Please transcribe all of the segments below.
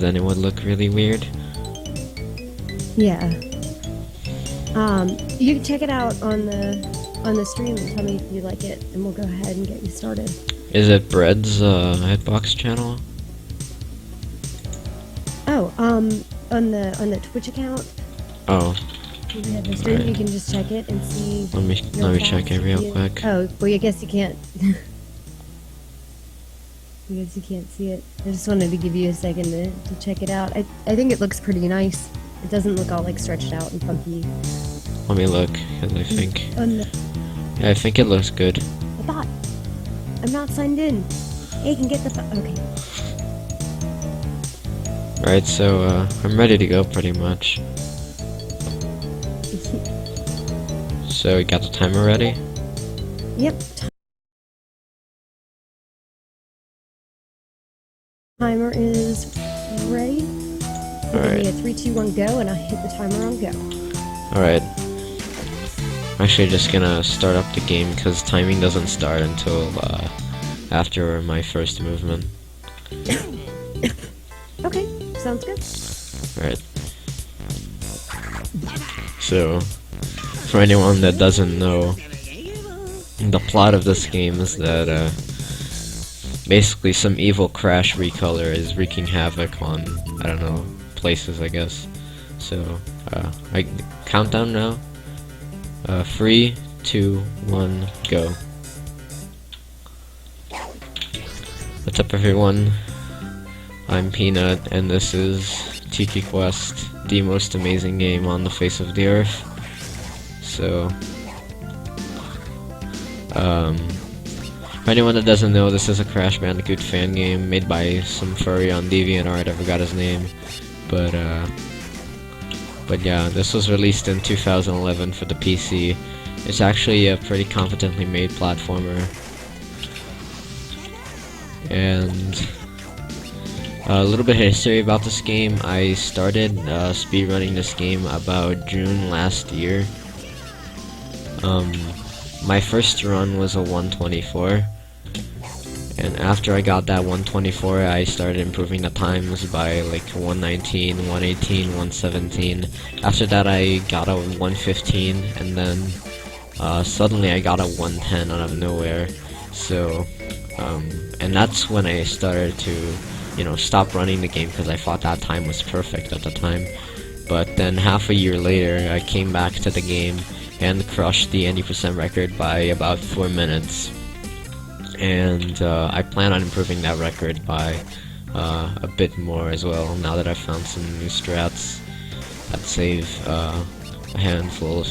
then it would look really weird. Yeah. You can check it out on the stream and tell me if you like it, and we'll go ahead and get you started. Is it Bread's Hitbox channel? Oh, on the Twitch account. Oh. You have the stream. Right. You can just check it and see. Let me check it real quick. Oh, well, I guess you can't. I guess you can't see it. I just wanted to give you a second to check it out. I think it looks pretty nice. It doesn't look all like stretched out and funky. Let me look, because I think... yeah, I think it looks good. I thought. I'm not signed in. Hey, can get the... okay. Right, so, I'm ready to go pretty much. So, you got the timer ready? Yep. Timer is ready. Alright. Give me a 3, 2, 1, go, and I hit the timer on go. Alright. I'm actually just gonna start up the game because timing doesn't start until after my first movement. Okay, sounds good. Alright. So, for anyone that doesn't know, the plot of this game is that basically some evil Crash recolor is wreaking havoc on, I don't know, places, I guess. So, I countdown now. 3, 2, 1, go. What's up, everyone? I'm Peanut, and this is Tiki Quest, the most amazing game on the face of the earth. So, for anyone that doesn't know, this is a Crash Bandicoot fan game made by some furry on DeviantArt. I forgot his name, but yeah, this was released in 2011 for the PC. It's actually a pretty competently made platformer, and a little bit of history about this game. I started speedrunning this game about June last year. My first run was a 124, and after I got that 124, I started improving the times by like 119, 118, 117. After that, I got a 115, and then suddenly I got a 110 out of nowhere. So, and that's when I started to, you know, stop running the game because I thought that time was perfect at the time. But then half a year later, I came back to the game and crushed the 80% record by about 4 minutes. And I plan on improving that record by a bit more as well, now that I've found some new strats that save a handful of,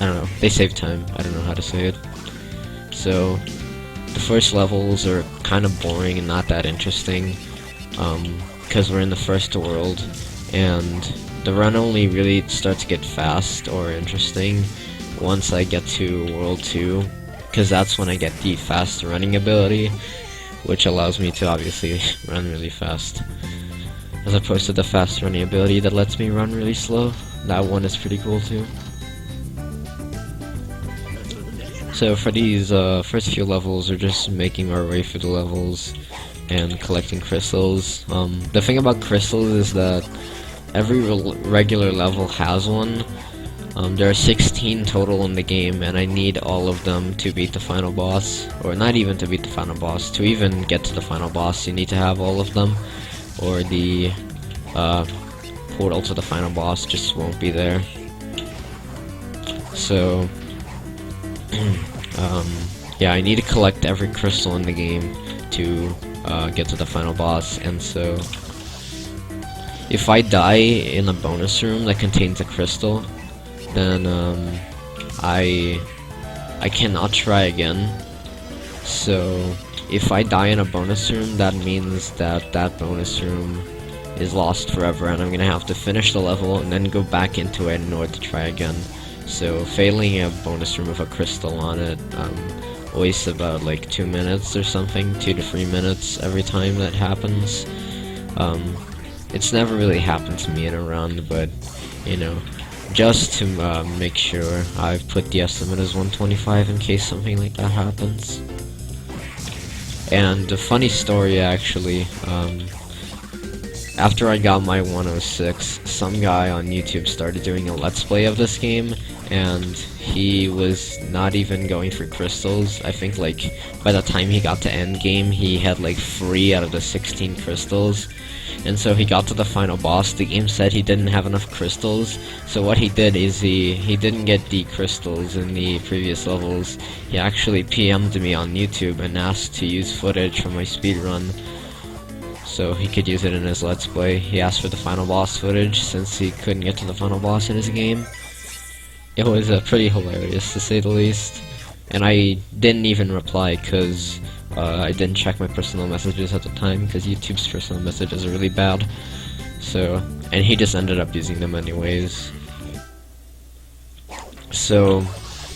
I don't know, they save time, I don't know how to say it. So, the first levels are kind of boring and not that interesting, because we're in the first world, and the run only really starts to get fast or interesting once I get to World 2, because that's when I get the fast running ability, which allows me to obviously run really fast, as opposed to the fast running ability that lets me run really slow. That one is pretty cool too. So for these first few levels, we're just making our way through the levels and collecting crystals. The thing about crystals is that every regular level has one. There are 16 total in the game, and I need all of them to beat the final boss. Or not even to beat the final boss. To even get to the final boss, you need to have all of them, or the portal to the final boss just won't be there. So, yeah, I need to collect every crystal in the game to get to the final boss, and so if I die in a bonus room that contains a crystal, then I cannot try again. So if I die in a bonus room, that means that that bonus room is lost forever, and I'm gonna have to finish the level and then go back into it in order to try again. So failing a bonus room with a crystal on it wastes about like 2 minutes or something, 2 to 3 minutes every time that happens. It's never really happened to me in a run, but you know, just to make sure, I've put the estimate as 125 in case something like that happens. And a funny story, actually, after I got my 106, some guy on YouTube started doing a let's play of this game, and he was not even going for crystals. I think like by the time he got to end game, he had like 3 out of the 16 crystals. And so he got to the final boss. The game said he didn't have enough crystals, so what he did is he didn't get the crystals in the previous levels. He actually PM'd me on YouTube and asked to use footage from my speedrun so he could use it in his let's play. He asked for the final boss footage since he couldn't get to the final boss in his game. It was pretty hilarious, to say the least. And I didn't even reply because I didn't check my personal messages at the time because YouTube's personal messages are really bad. So, and he just ended up using them anyways. So,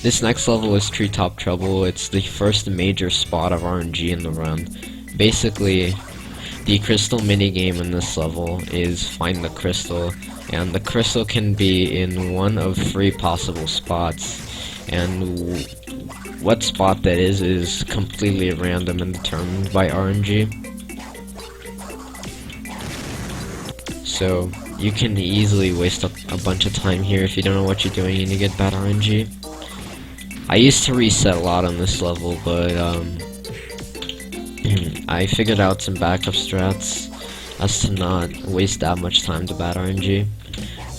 this next level is Treetop Trouble. It's the first major spot of RNG in the run. Basically, the crystal minigame in this level is find the crystal, and the crystal can be in one of 3 possible spots, and what spot that is completely random and determined by RNG. So you can easily waste a bunch of time here if you don't know what you're doing and you get bad RNG. I used to reset a lot on this level, but I figured out some backup strats as to not waste that much time to bad RNG.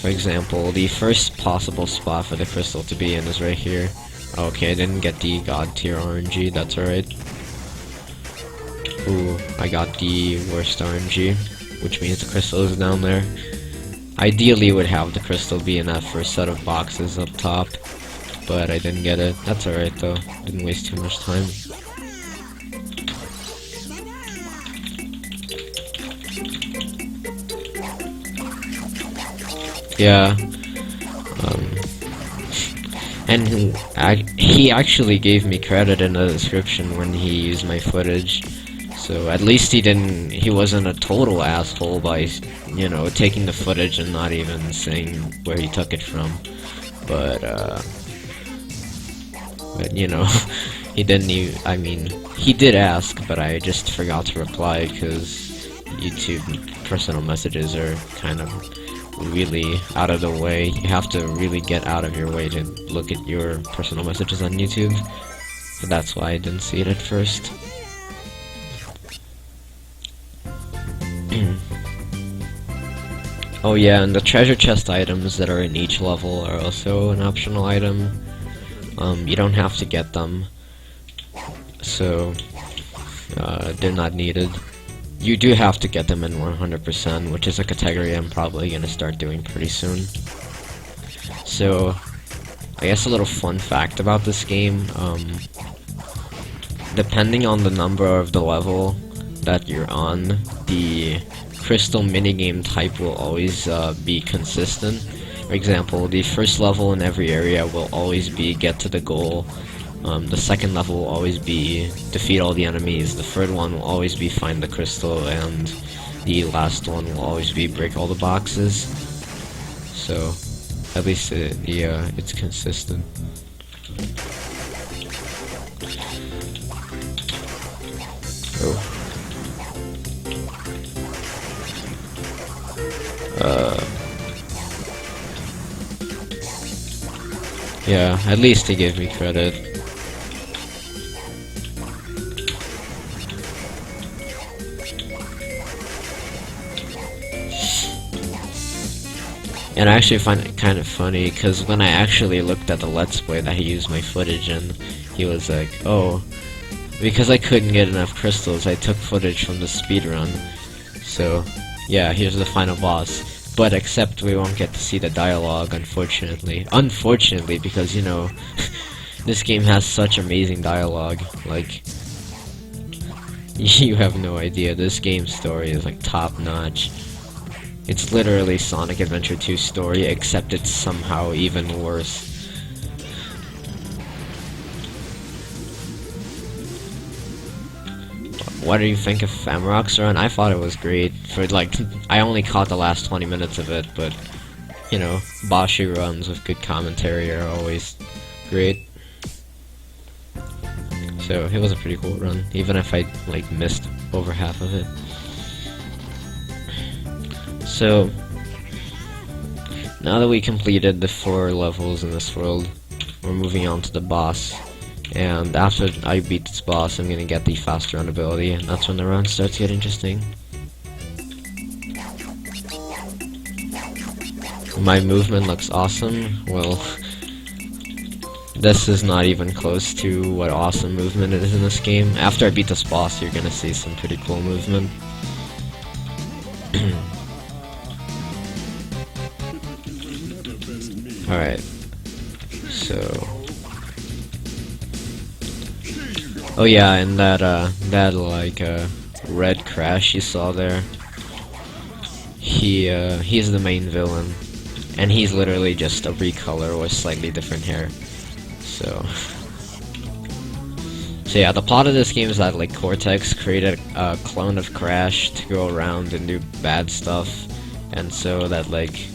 For example, the first possible spot for the crystal to be in is right here. Okay, I didn't get the god tier RNG, that's alright. Ooh, I got the worst RNG, which means the crystal is down there. Ideally would have the crystal be in that first set of boxes up top, but I didn't get it. That's alright though, didn't waste too much time. Yeah, and he actually gave me credit in the description when he used my footage, so at least he wasn't a total asshole by, you know, taking the footage and not even saying where he took it from, but you know, he didn't even, I mean, he did ask, but I just forgot to reply because YouTube personal messages are kind of really out of the way. You have to really get out of your way to look at your personal messages on YouTube. So that's why I didn't see it at first. Oh yeah, and the treasure chest items that are in each level are also an optional item. You don't have to get them, so they're not needed. You do have to get them in 100%, which is a category I'm probably gonna start doing pretty soon. So, I guess a little fun fact about this game, depending on the number of the level that you're on, the crystal minigame type will always be consistent. For example, the first level in every area will always be get to the goal. The second level will always be defeat all the enemies, the third one will always be find the crystal, and the last one will always be break all the boxes. So, at least it's consistent. Oh. Yeah, at least he gave me credit. And I actually find it kind of funny, because when I actually looked at the Let's Play that he used my footage in, he was like, oh, because I couldn't get enough crystals, I took footage from the speedrun. So, yeah, here's the final boss. But except we won't get to see the dialogue, unfortunately. Unfortunately, because, you know, this game has such amazing dialogue. Like, you have no idea, this game's story is like top-notch. It's literally Sonic Adventure 2 story, except it's somehow even worse. What do you think of Famrock's run? I thought it was great. For like, I only caught the last 20 minutes of it, but you know, Boshi runs with good commentary are always great. So it was a pretty cool run, even if I like missed over half of it. So, now that we completed the 4 levels in this world, we're moving on to the boss. And after I beat this boss, I'm gonna get the fast run ability, and that's when the run starts to get interesting. My movement looks awesome. Well, this is not even close to what awesome movement it is in this game. After I beat this boss, you're gonna see some pretty cool movement. Alright, so... oh yeah, and that like, red crash you saw there, he's the main villain, and he's literally just a recolor with slightly different hair, so yeah, the plot of this game is that, like, Cortex created a clone of Crash to go around and do bad stuff, and so that, like,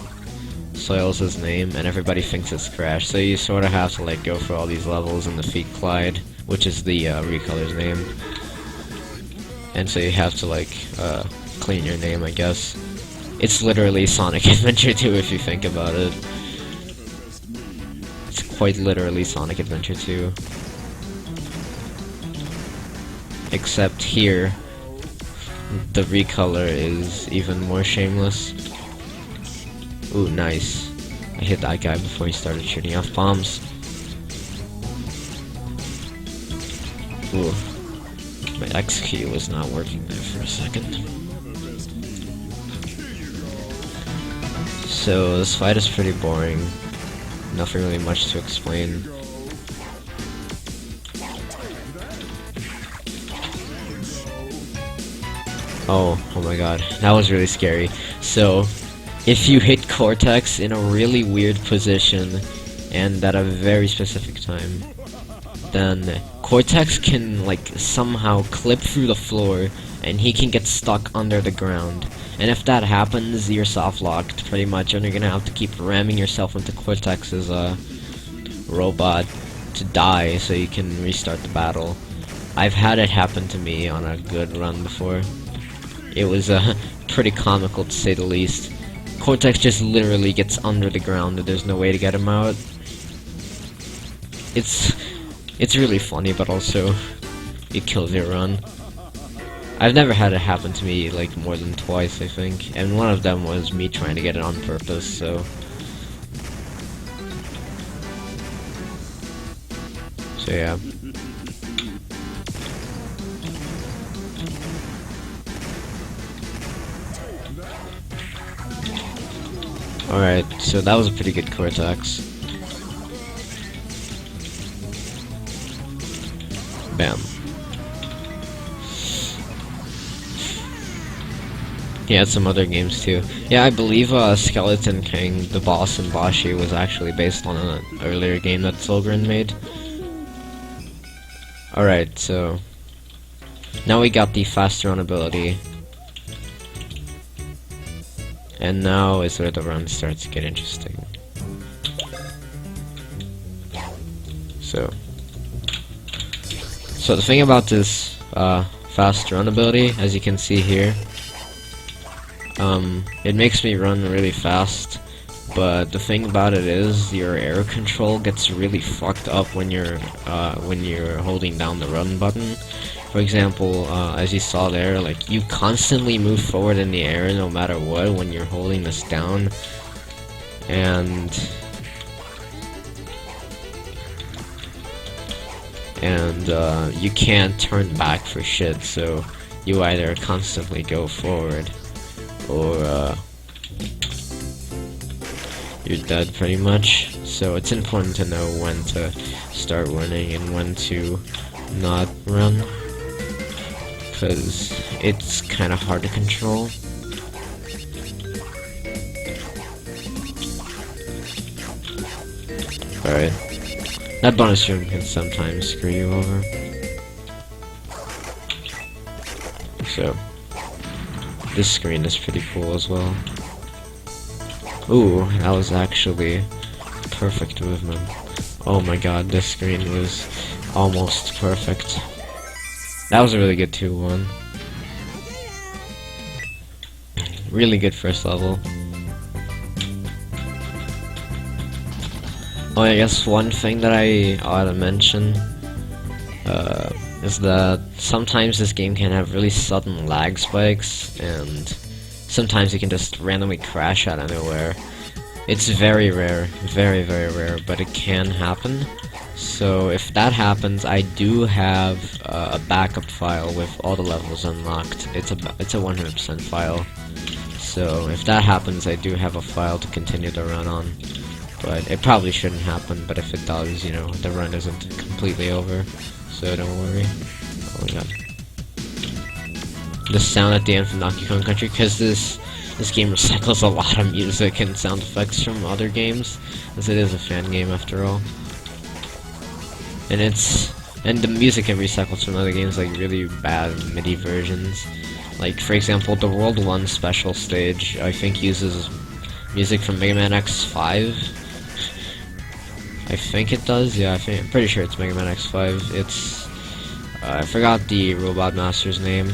soils his name, and everybody thinks it's Crash, so you sort of have to, like, go for all these levels and defeat Clyde, which is the recolor's name, and so you have to, like, clean your name, I guess. It's literally Sonic Adventure 2 if you think about it. It's quite literally Sonic Adventure 2. Except here, the recolor is even more shameless. Ooh, nice. I hit that guy before he started shooting off bombs. Ooh. My X key was not working there for a second. So, this fight is pretty boring. Nothing really much to explain. Oh my god. That was really scary. So, if you hit Cortex in a really weird position, and at a very specific time, then Cortex can, like, somehow clip through the floor, and he can get stuck under the ground. And if that happens, you're soft-locked, pretty much, and you're gonna have to keep ramming yourself into Cortex's, robot to die so you can restart the battle. I've had it happen to me on a good run before. It was, pretty comical, to say the least. Cortex just literally gets under the ground, and there's no way to get him out. It's really funny, but also, it kills your run. I've never had it happen to me, like, more than twice, I think. And one of them was me trying to get it on purpose, so... so yeah. Alright, so that was a pretty good Cortex. Bam. He had some other games too. Yeah, I believe Skeleton King, the boss in Bashi, was actually based on an earlier game that Solgren made. Alright, so... now we got the fast run ability. And now is where the run starts to get interesting. So the thing about this fast run ability, as you can see here, it makes me run really fast, but the thing about it is your air control gets really fucked up when you're holding down the run button. For example, as you saw there, like, you constantly move forward in the air no matter what when you're holding this down, and you can't turn back for shit, so you either constantly go forward or you're dead pretty much. So it's important to know when to start running and when to not run, because it's kind of hard to control. Alright. That bonus room can sometimes screw you over. So, this screen is pretty cool as well. Ooh, that was actually perfect movement. Oh my god, this screen was almost perfect. That was a really good 2-1. really good first level. Oh, I guess one thing that I ought to mention is that sometimes this game can have really sudden lag spikes, and sometimes you can just randomly crash out of nowhere. It's very rare, very rare, but it can happen. So if that happens, I do have a backup file with all the levels unlocked. It's a 100% file. So if that happens, I do have a file to continue the run on. But it probably shouldn't happen, but if it does, you know, the run isn't completely over. So don't worry. Oh my god. The sound at the end from Donkey Kong Country, because this game recycles a lot of music and sound effects from other games, as it is a fan game after all. And the music it recycles from other games, like really bad MIDI versions. Like, for example, the World 1 special stage, I think uses music from Mega Man X5. I think it does, yeah, I'm pretty sure it's Mega Man X5. It's, I forgot the Robot Master's name.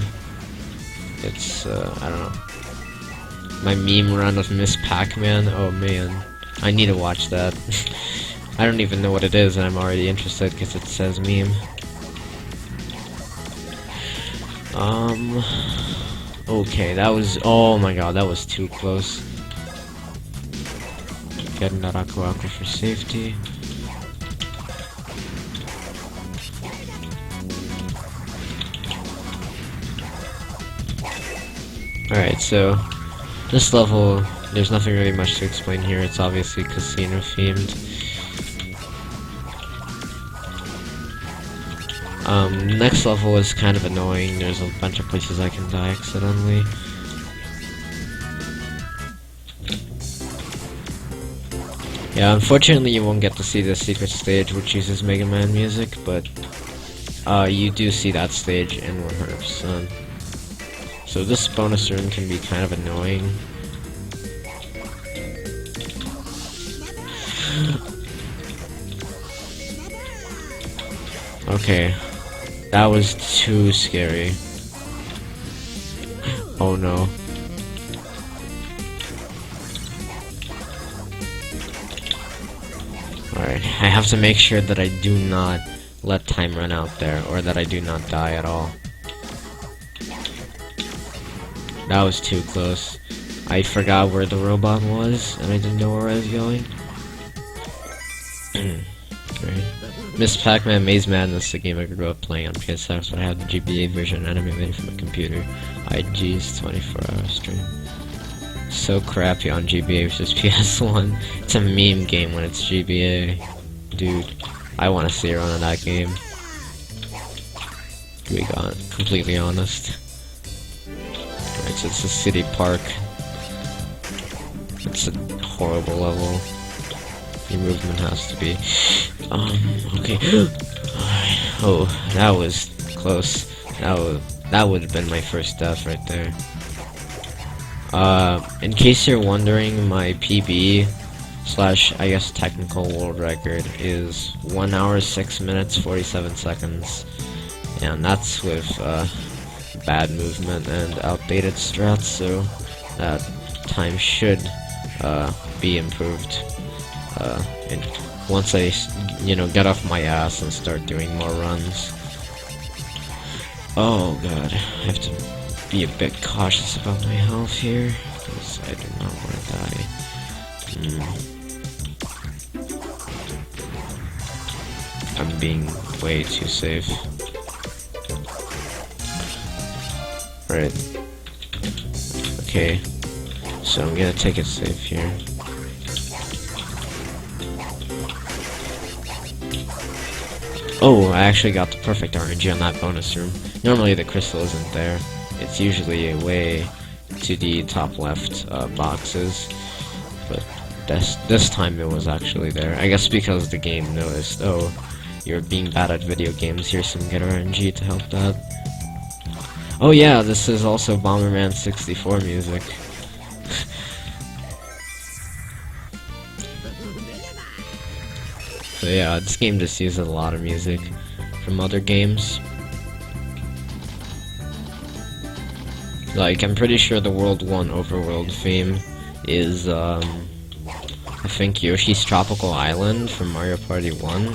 It's, I don't know. My meme run of Miss Pac-Man, oh man. I need to watch that. I don't even know what it is, and I'm already interested because it says meme. Okay, that was, oh my god, that was too close. Getting that Aku Aku for safety. Alright, so this level, there's nothing really much to explain here. It's obviously casino themed. Next level is kind of annoying. There's a bunch of places I can die accidentally. Yeah, unfortunately you won't get to see the secret stage which uses Mega Man music, but you do see that stage in 100%. So this bonus room can be kind of annoying. Okay, that was too scary. Oh no. Alright, I have to make sure that I do not let time run out there, or that I do not die at all. That was too close. I forgot where the robot was, and I didn't know where I was going. Great. Miss Pac-Man Maze Madness, the game I grew up playing on PS4, but I had the GBA version animated from a computer. IG's 24-hour stream. So crappy on GBA versus PS1. It's a meme game when it's GBA. Dude, I want to see a run of that game. To be completely honest. Right, so it's a city park. It's a horrible level. Your movement has to be... okay. Oh, that was close. That would have been my first death right there. In case you're wondering, my PB / I guess technical world record is 1 hour 6 minutes 47 seconds, and that's with bad movement and outdated strats, so that time should be improved. And once I, get off my ass and start doing more runs. Oh god, I have to be a bit cautious about my health here, because I do not want to die. I'm being way too safe. Right. Okay, so I'm gonna take it safe here. Oh, I actually got the perfect RNG on that bonus room. Normally the crystal isn't there. It's usually way to the top left boxes, but this time it was actually there. I guess because the game noticed, oh, you're being bad at video games, here's some good RNG to help that. Oh yeah, this is also Bomberman 64 music. So yeah, this game just uses a lot of music from other games. Like, I'm pretty sure the World 1 overworld theme is, I think Yoshi's Tropical Island from Mario Party 1.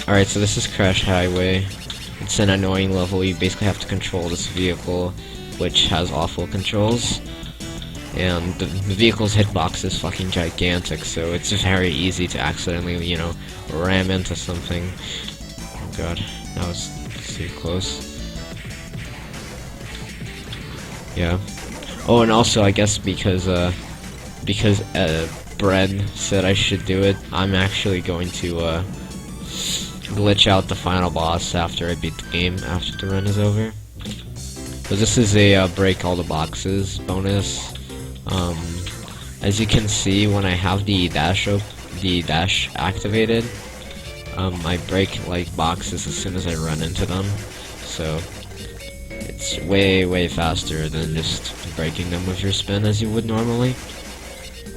Alright, so this is Crash Highway. It's an annoying level. You basically have to control this vehicle, which has awful controls. And the vehicle's hitbox is fucking gigantic, so it's very easy to accidentally, you know, ram into something. Oh god, that was too close. Yeah. Oh, and also, I guess because Bread said I should do it, I'm actually going to, glitch out the final boss after I beat the game, after the run is over. So this is a, break all the boxes bonus. As you can see, when I have the dash activated, I break, like, boxes as soon as I run into them. So it's way faster than just breaking them with your spin as you would normally.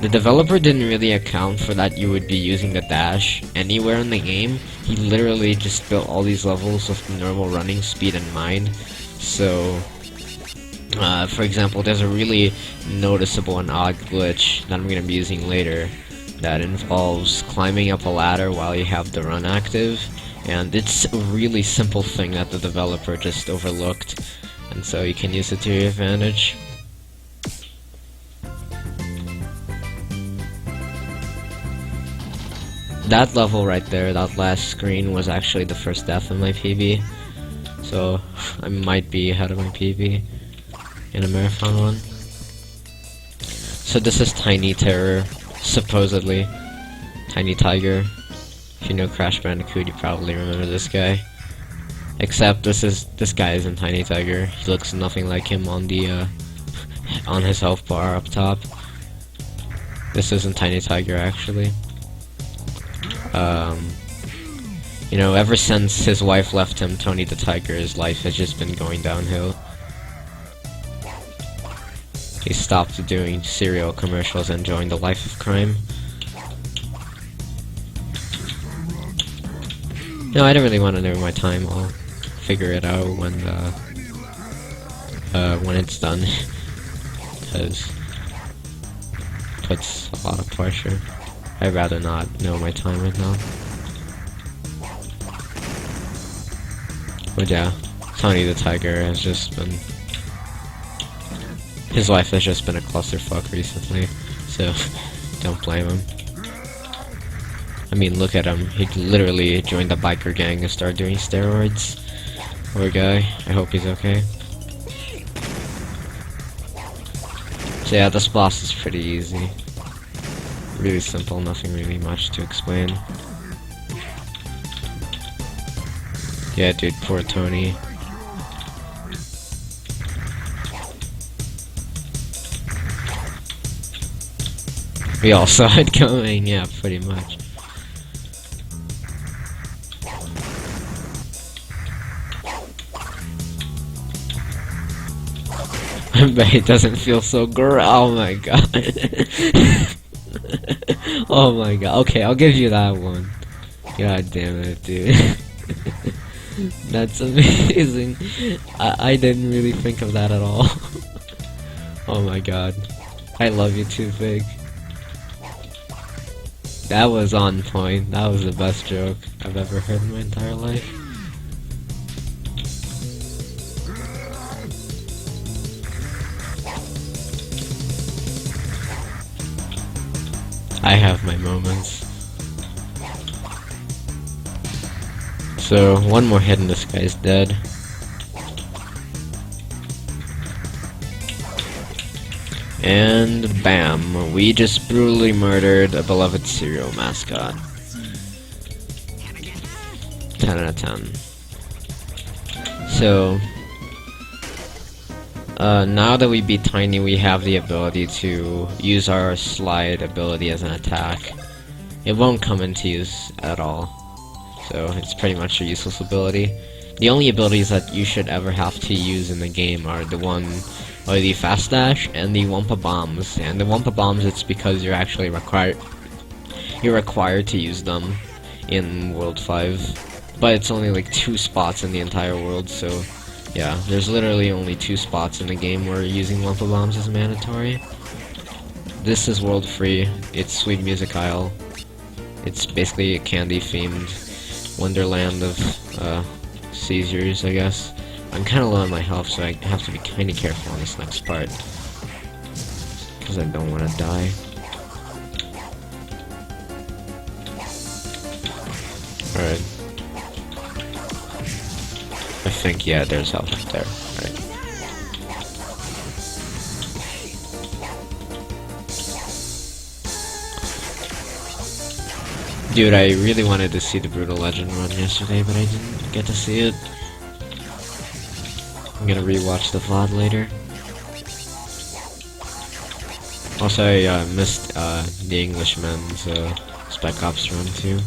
The developer didn't really account for that you would be using the dash anywhere in the game. He literally just built all these levels with normal running speed in mind. So, for example, there's a really noticeable and odd glitch that I'm going to be using later that involves climbing up a ladder while you have the run active. And it's a really simple thing that the developer just overlooked. And so you can use it to your advantage. That level right there, that last screen, was actually the first death in my PB. So, I might be ahead of my PB in a marathon one. So this is Tiny Terror, supposedly. Tiny Tiger. If you know Crash Bandicoot, you probably remember this guy. Except this guy isn't Tiny Tiger. He looks nothing like him on the on his health bar up top. This isn't Tiny Tiger actually. You know, ever since his wife left him, Tony the Tiger, his life has just been going downhill. He stopped doing cereal commercials and joined the life of crime. No, I don't really want to know my time. I'll figure it out when it's done, because it puts a lot of pressure. I'd rather not know my time right now. But yeah, Tony the Tiger has just been... his life has just been a clusterfuck recently, so don't blame him. I mean, look at him. He literally joined the biker gang and started doing steroids. Poor guy. I hope he's okay. So yeah, this boss is pretty easy. Really simple, nothing really much to explain. Yeah, dude, poor Tony. We all saw it coming, yeah, pretty much. But it doesn't feel so great. Oh my god. Oh my god. Okay, I'll give you that one. God damn it, dude. That's amazing. I didn't really think of that at all. Oh my god. I love you too, Big. That was on point. That was the best joke I've ever heard in my entire life. I have my moments. So, one more hit and this guy's dead. And bam, we just brutally murdered a beloved cereal mascot. 10 out of 10. So, now that we beat Tiny, we have the ability to use our slide ability as an attack. It won't come into use at all, so it's pretty much a useless ability. The only abilities that you should ever have to use in the game are the fast dash and the Wumpa bombs. And the Wumpa bombs, it's because you're actually required to use them in World 5. But it's only like 2 spots in the entire world, so Yeah, there's literally only 2 spots in the game where using Lumpa Bombs is mandatory. This is world free. It's Sweet Music Isle. It's basically a candy-themed wonderland of seizures, I guess. I'm kind of low on my health, so I have to be kind of careful on this next part, because I don't want to die. Alright. I think, yeah, there's health up there. Alright. Dude, I really wanted to see the Brutal Legend run yesterday, but I didn't get to see it. I'm gonna rewatch the VOD later. Also, I missed the Englishman's Spec Ops run too.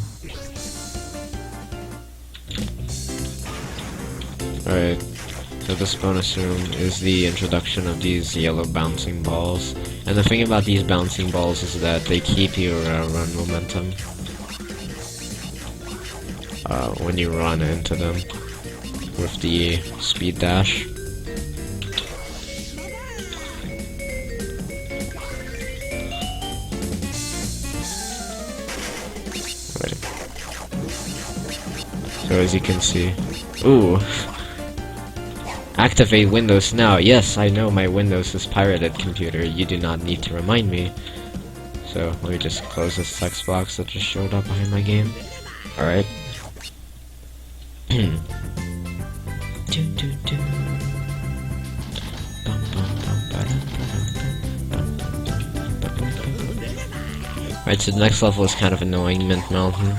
Alright, so this bonus room is the introduction of these yellow bouncing balls. And the thing about these bouncing balls is that they keep your run momentum when you run into them with the speed dash. Right. So as you can see, ooh. Activate Windows now. Yes, I know my Windows is pirated, computer. You do not need to remind me. So, let me just close this text box that just showed up behind my game. Alright. Right, so the next level is kind of annoying, Mint Mountain.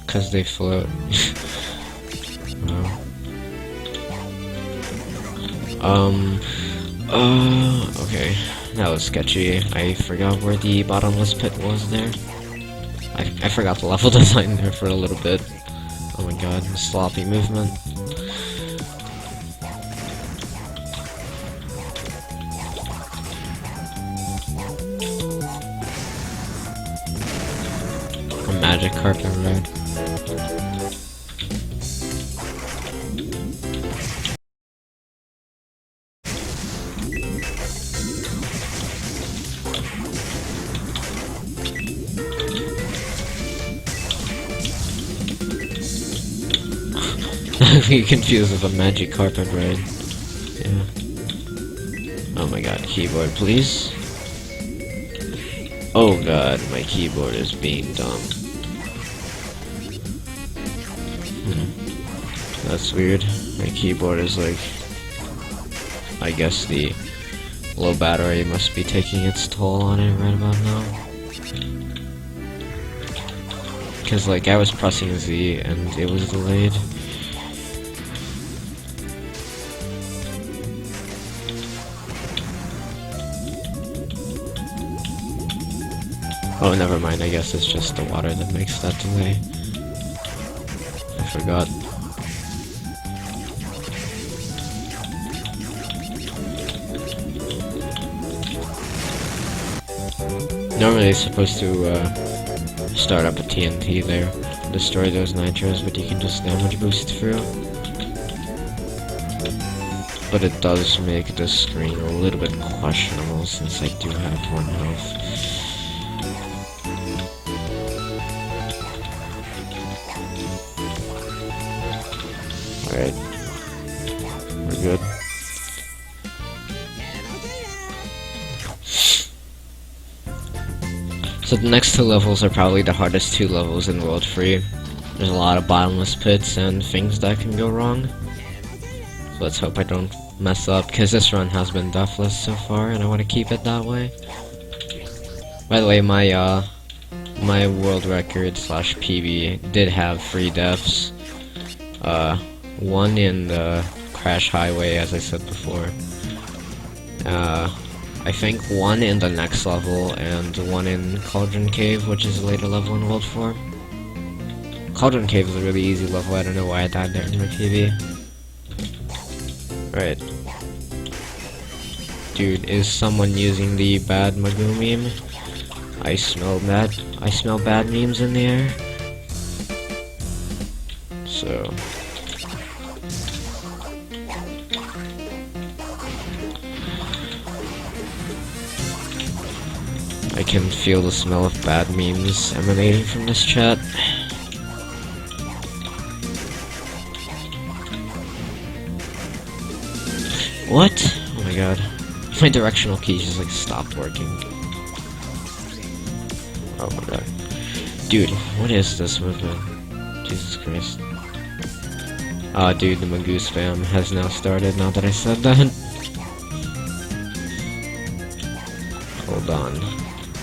Because they float. Okay, that was sketchy. I forgot where the bottomless pit was there. I forgot the level design there for a little bit. Oh my god, sloppy movement. A magic carpet ride. I'm confused with a magic carpet ride. Yeah. Oh my god, keyboard please. Oh god, my keyboard is being dumb. That's weird. My keyboard is like... I guess the low battery must be taking its toll on it right about now. Because like I was pressing Z and it was delayed. Oh, never mind, I guess it's just the water that makes that delay. I forgot. Normally it's supposed to start up a TNT there, destroy those nitros, but you can just damage boost through. But it does make the screen a little bit questionable since I do have 1 health. Alright. We're good. So the next 2 levels are probably the hardest 2 levels in World Free. There's a lot of bottomless pits and things that can go wrong. So let's hope I don't mess up, because this run has been deathless so far, and I want to keep it that way. By the way, my my world record / PB did have 3 deaths. 1 in the Crash Highway, as I said before. I think 1 in the next level, and 1 in Cauldron Cave, which is a later level in World 4. Cauldron Cave is a really easy level, I don't know why I died there in my PB. Right. Dude, is someone using the bad Magoo meme? I smell bad memes in the air. So... I can feel the smell of bad memes emanating from this chat. What? Oh my god. My directional keys just like stopped working. Oh my god. Dude, what is this movement? Jesus Christ. Ah, dude, the Magoo spam has now started now that I said that. Hold on.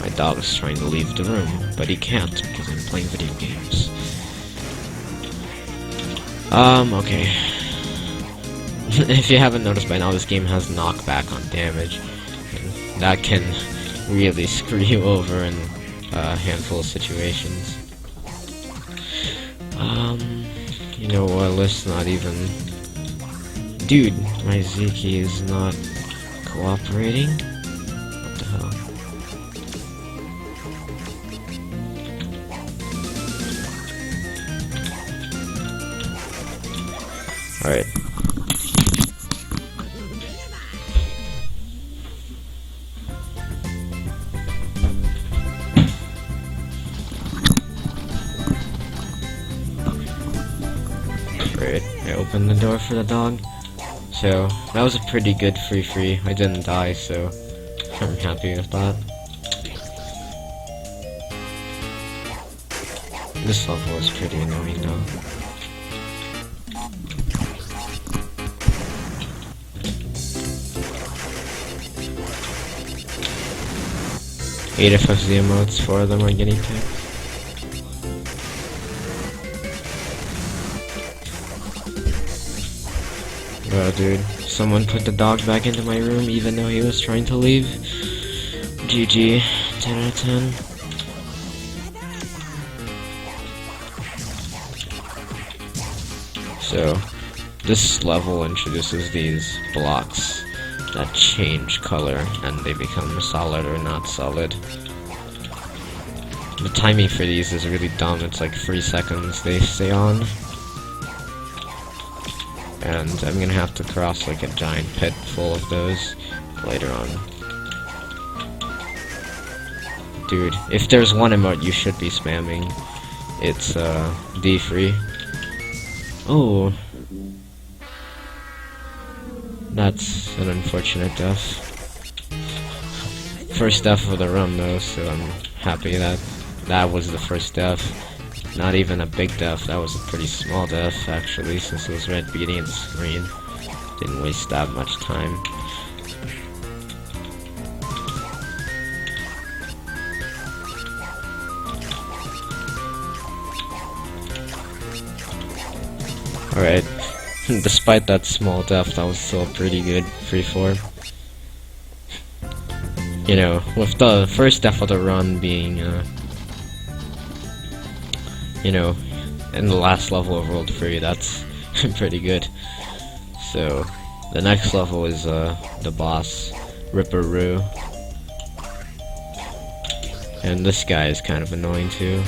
My dog is trying to leave the room, but he can't because I'm playing video games. Okay. If you haven't noticed by now, this game has knockback on damage. And that can really screw you over in a handful of situations. You know what, let's not even... Dude, my Z key is not cooperating? What the hell? Alright. I opened the door for the dog. So, that was a pretty good free. I didn't die, so I'm happy with that. This level is pretty annoying though. Eight of the emotes, 4 of them are guinea pigs. Oh, dude, someone put the dog back into my room even though he was trying to leave. GG, 10 out of 10. So, this level introduces these blocks that change color and they become solid or not solid. The timing for these is really dumb, it's like 3 seconds they stay on. And I'm gonna have to cross like a giant pit full of those later on. Dude, if there's one emote you should be spamming, it's D3. Oh, that's an unfortunate death. First death of the run though, so I'm happy that that was the first death. Not even a big death, that was a pretty small death actually, since it was right at the beginning of the screen. Didn't waste that much time. Alright, despite that small death, that was still pretty good free-for. You know, with the first death of the run being, you know, in the last level of World 3, that's pretty good. So, the next level is the boss, Ripperoo. And this guy is kind of annoying too.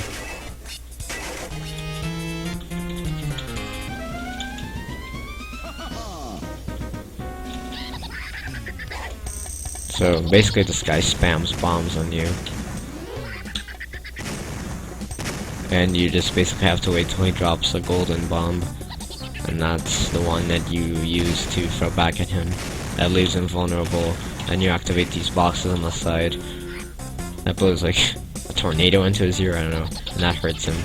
So, basically this guy spams bombs on you. And you just basically have to wait till he drops a golden bomb. And that's the one that you use to throw back at him. That leaves him vulnerable. And you activate these boxes on the side. That blows like a tornado into his ear, I don't know. And that hurts him.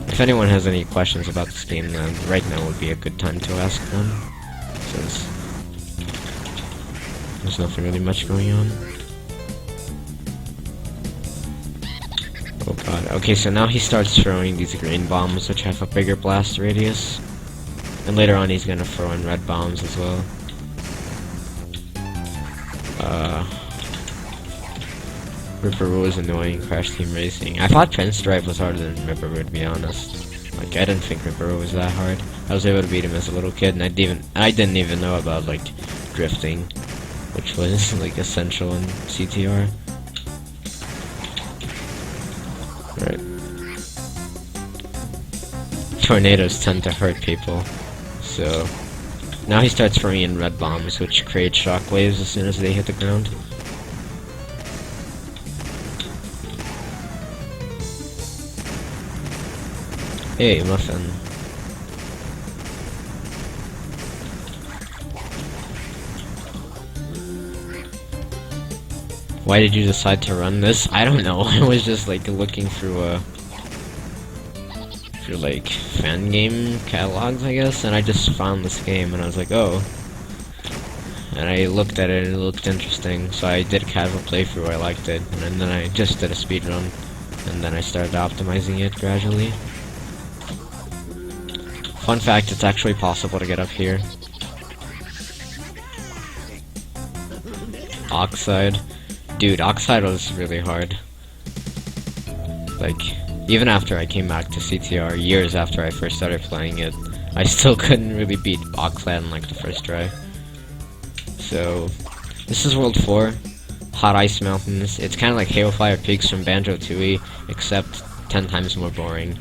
If anyone has any questions about this game, then right now would be a good time to ask them. Since there's nothing really much going on. Oh god. Okay, so now he starts throwing these green bombs, which have a bigger blast radius. And later on he's gonna throw in red bombs as well. Ripperoo is annoying, Crash Team Racing. I thought Prince Drive was harder than Ripperoo, to be honest. Like, I didn't think Ripperoo was that hard. I was able to beat him as a little kid, and I didn't even know about, like, drifting, which was, like, essential in CTR. Right. Tornadoes tend to hurt people, so Now he starts throwing in red bombs, which create shockwaves as soon as they hit the ground. Hey, Muffin. Why did you decide to run this? I don't know. I was just like looking through like fan game catalogs, I guess, and I just found this game and I was like, oh. And I looked at it and it looked interesting, so I did a casual playthrough. I liked it, and then I just did a speedrun, and then I started optimizing it gradually. Fun fact, it's actually possible to get up here. Oxide. Dude, Oxide was really hard. Like, even after I came back to CTR, years after I first started playing it, I still couldn't really beat Oxide in like the first try. So, this is World 4, Hot Ice Mountains. It's kind of like Hailfire Peaks from Banjo-Tooie, except 10 times more boring.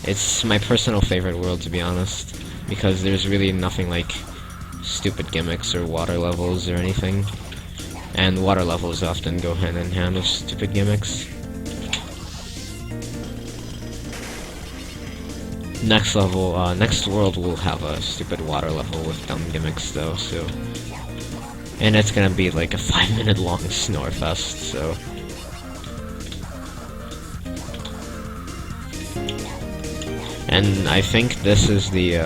It's my personal favorite world, to be honest, because there's really nothing like stupid gimmicks or water levels or anything. And water levels often go hand in hand with stupid gimmicks. Next world will have a stupid water level with dumb gimmicks though, so... And it's gonna be like a 5-minute long snore fest, so... And I think this is the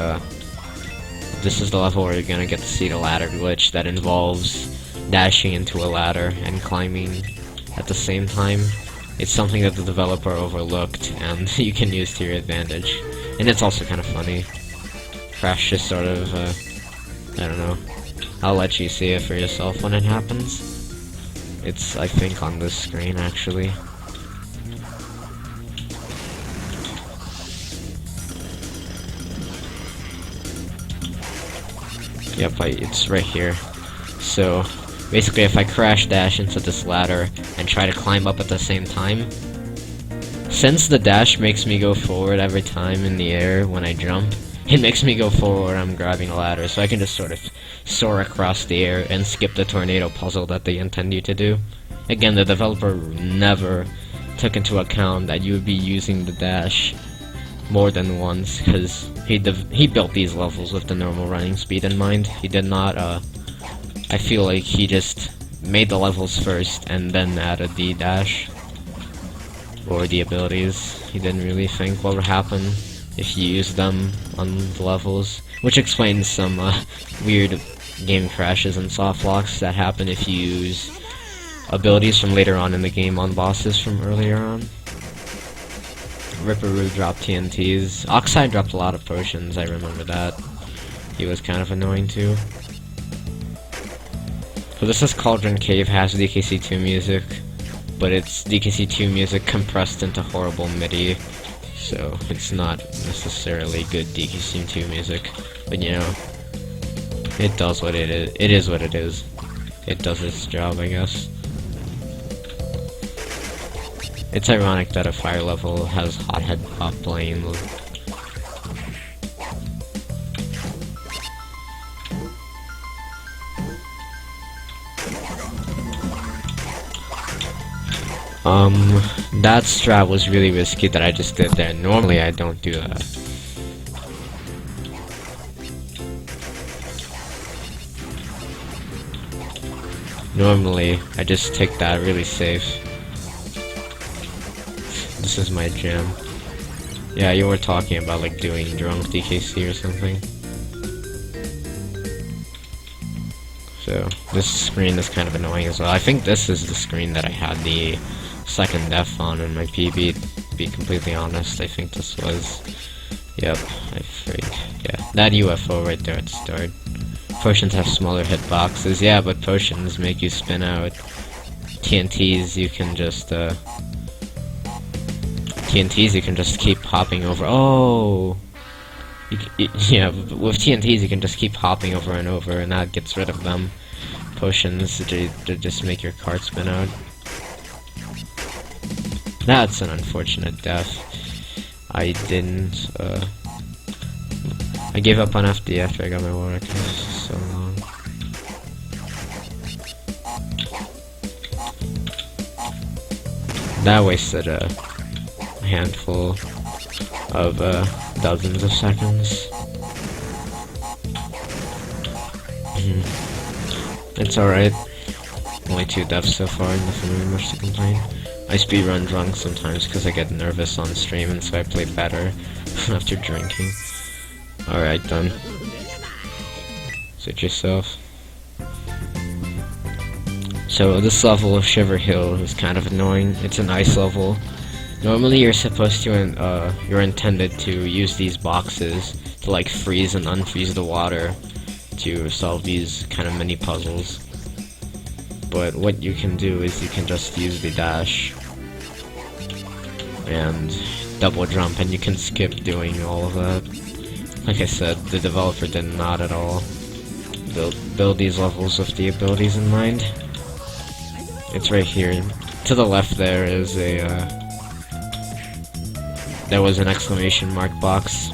level where you're gonna get to see the ladder glitch that involves dashing into a ladder and climbing at the same time. It's something that the developer overlooked, and you can use to your advantage. And it's also kind of funny. Crash just sort of, I don't know. I'll let you see it for yourself when it happens. It's, I think, on this screen, actually. Yep, it's right here. So, basically, if I crash dash into this ladder and try to climb up at the same time, since the dash makes me go forward every time in the air when I jump, it makes me go forward when I'm grabbing a ladder, so I can just sort of soar across the air and skip the tornado puzzle that they intend you to do. Again, the developer never took into account that you would be using the dash more than once, because he built these levels with the normal running speed in mind. He did not, I feel like he just made the levels first and then added the dash, or the abilities. He didn't really think what would happen if you use them on the levels, which explains some weird game crashes and soft locks that happen if you use abilities from later on in the game on bosses from earlier on. Ripperoo dropped TNTs. Oxide dropped a lot of potions, I remember that. He was kind of annoying too. So this is Cauldron Cave, has DKC2 music, but it's DKC2 music compressed into horrible MIDI, so it's not necessarily good DKC2 music, but you know, it does what it is. It is what it is. It does its job, I guess. It's ironic that a fire level has Hothead Pop playing. That strat was really risky that I just did there. Normally I don't do that. Normally I just take that really safe. This is my jam. Yeah, you were talking about like doing drunk DKC or something. So this screen is kind of annoying as well. I think this is the screen that I had the second death on in my PB, to be completely honest. I think this was... Yep, I freak. Yeah, that UFO right there at the start. Potions have smaller hitboxes, yeah, but potions make you spin out. TNTs you can just, TNTs you can just keep hopping over. Oh! Yeah, with TNTs you can just keep hopping over and over, and that gets rid of them. Potions, they just make your cart spin out. That's an unfortunate death. I didn't, I gave up on FD after I got my water. That wasted a handful of dozens of seconds. It's alright. Only 2 deaths so far, nothing really much to complain. I speedrun drunk sometimes because I get nervous on stream, and so I play better after drinking. Alright, done. Suit yourself. So this level of Shiver Hill is kind of annoying. It's an ice level. Normally you're supposed to, you're intended to use these boxes to like freeze and unfreeze the water to solve these kind of mini puzzles. But what you can do is you can just use the dash and double jump, and you can skip doing all of that. Like I said, the developer did not at all build these levels with the abilities in mind. It's right here. To the left there is a, there was an exclamation mark box.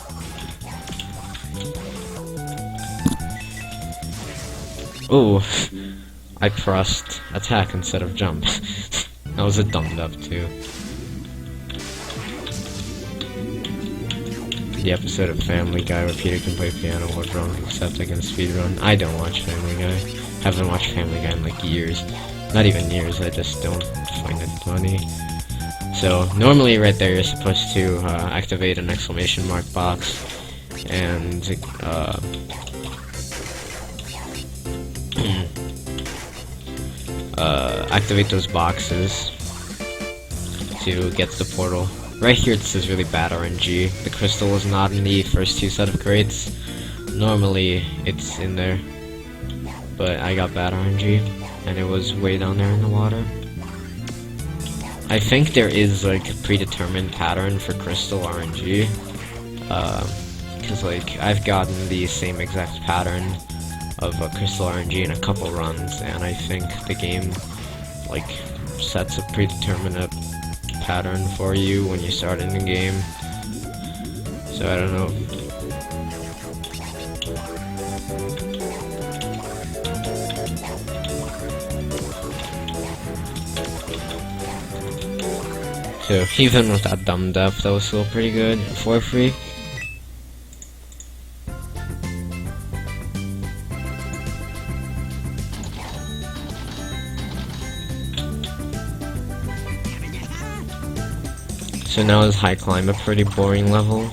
Ooh, I pressed attack instead of jump. That was a dumb up too. The episode of Family Guy where Peter can play piano while drunk, except I can speedrun. I don't watch Family Guy. Haven't watched Family Guy in like years. Not even years, I just don't find it funny. So, normally right there you're supposed to activate an exclamation mark box and activate those boxes to get to the portal. Right here this is really bad RNG. The crystal was not in the first 2 set of crates. Normally it's in there, but I got bad RNG and it was way down there in the water. I think there is like a predetermined pattern for crystal RNG, because like I've gotten the same exact pattern of crystal RNG in a couple runs, and I think the game like sets a predeterminate pattern for you when you start in the game. So I don't know. So even with that dumb depth, that was still pretty good for free. So now is High Climb, a pretty boring level.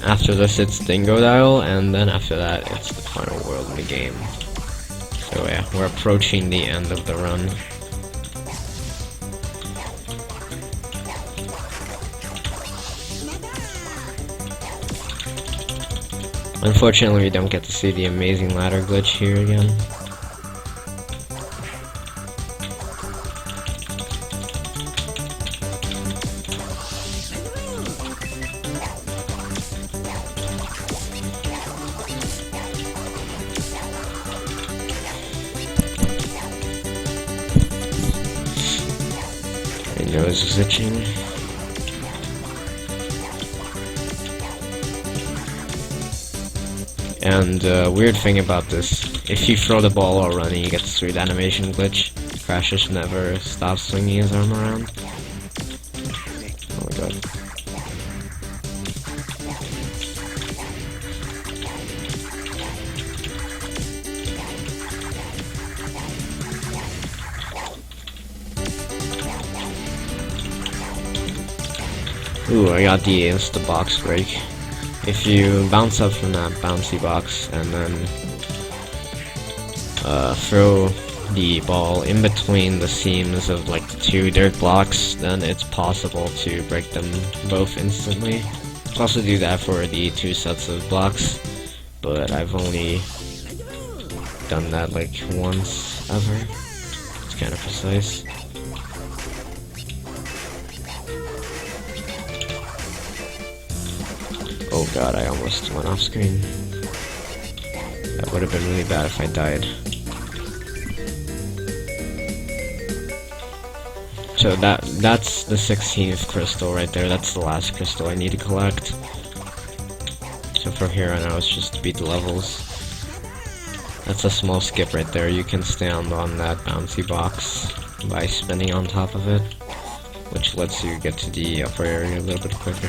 After this it's Dingodile, and then after that it's the final world in the game. So yeah, we're approaching the end of the run. Unfortunately we don't get to see the amazing ladder glitch here again. My nose is itching. And weird thing about this, if you throw the ball while running, you get this weird animation glitch. Crashes never stops swinging his arm around. Oh my god. Ooh, I got the insta box break. If you bounce up from that bouncy box and then throw the ball in between the seams of like the 2 dirt blocks, then it's possible to break them both instantly. You can also do that for the 2 sets of blocks, but I've only done that like once ever. It's kind of precise. Oh god, I almost went off screen. That would have been really bad if I died. So that's the 16th crystal right there. That's the last crystal I need to collect. So from here on out, it's just to beat the levels. That's a small skip right there. You can stand on that bouncy box by spinning on top of it, which lets you get to the upper area a little bit quicker.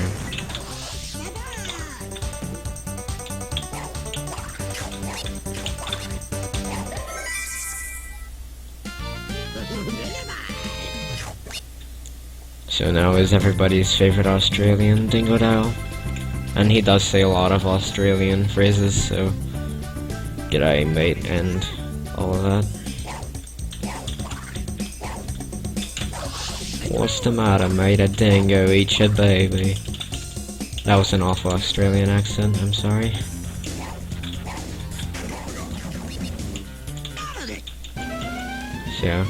So now is everybody's favorite Australian Dingodile. And he does say a lot of Australian phrases, so g'day mate and all of that. What's the matter mate, a dingo eat your baby. That was an awful Australian accent, I'm sorry. So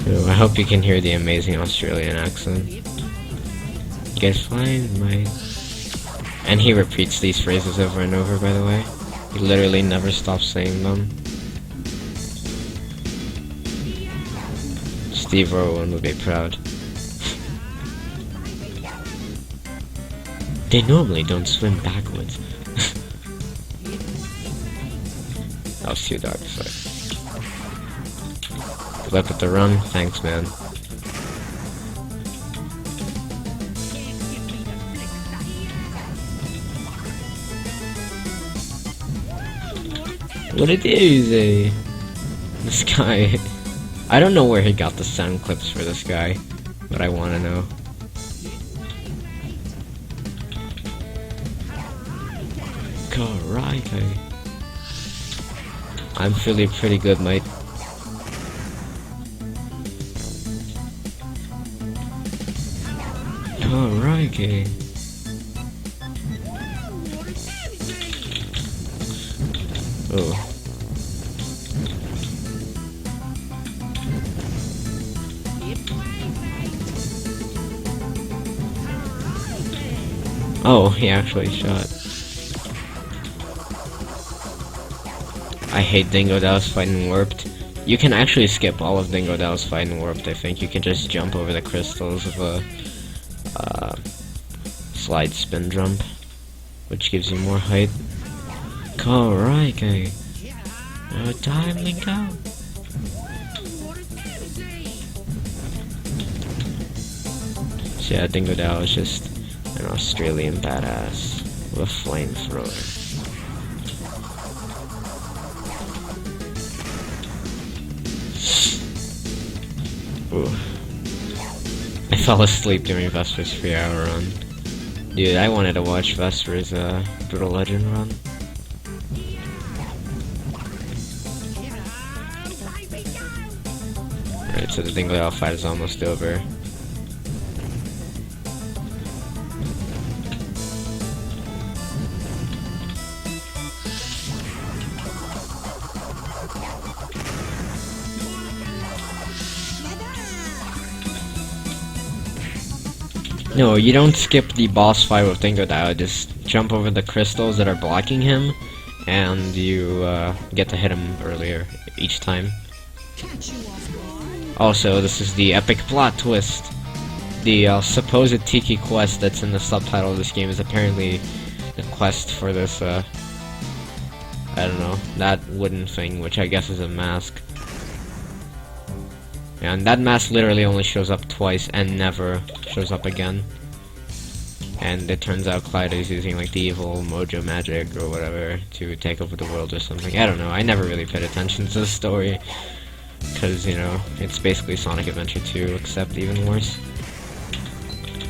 ooh, I hope you can hear the amazing Australian accent. You guys fine, mate? And he repeats these phrases over and over, by the way. He literally never stops saying them. Steve Irwin would be proud. They normally don't swim backwards. That was too dark, sorry. Good luck with the run. Thanks, man. What it is, this guy. I don't know where he got the sound clips for this guy, but I want to know. Alright, I'm feeling pretty good, mate. Alright, oh. Oh, he actually shot. I hate Dingodile's fighting warped. You can actually skip all of Dingodile's fighting warped, I think. You can just jump over the crystals of a slide spin jump, which gives you more height. Alright, okay. Now time to go. So yeah, Dingodile is just an Australian badass with a flamethrower. Ooh. I fell asleep during Vesper's 3-hour run. Dude, I wanted to watch Vesper's Brutal Legend run. Alright, so the Dingodile fight is almost over. No, you don't skip the boss fight with Dingodile, just jump over the crystals that are blocking him, and you get to hit him earlier each time. Also, this is the epic plot twist. The supposed Tiki quest that's in the subtitle of this game is apparently the quest for this, I don't know, that wooden thing, which I guess is a mask. And that mask literally only shows up twice and never shows up again. And it turns out Clyde is using like the evil mojo magic or whatever to take over the world or something. I don't know, I never really paid attention to the story. Because, you know, it's basically Sonic Adventure 2, except even worse.